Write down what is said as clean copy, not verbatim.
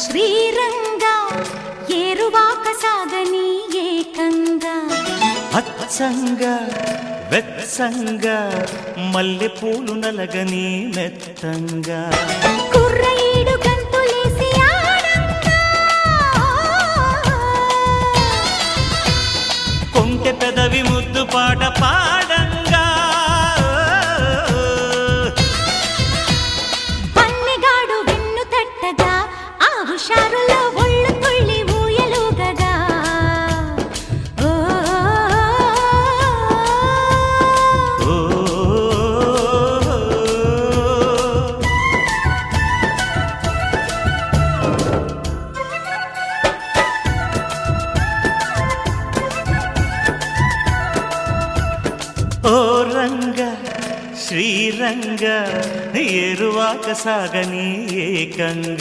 శ్రీరంగా ఏరువాక సాగని ఏకంగా అచ్చంగా వెచ్చంగా మల్లె పూలు నలగని మెత్తంగా కుర్రయీడు గంతులేసి ఆడంగా కొంటె పెదవి ముద్దు పాట పాడంగా పల్లెగాడు వెన్ను తట్టగా ఆ హుషారులో ఒళ్ళు తుళ్ళి ఊయలుగగా ఓ ఓ రంగ శ్రీరంగ ఏరువాక సాగని ఏకంగా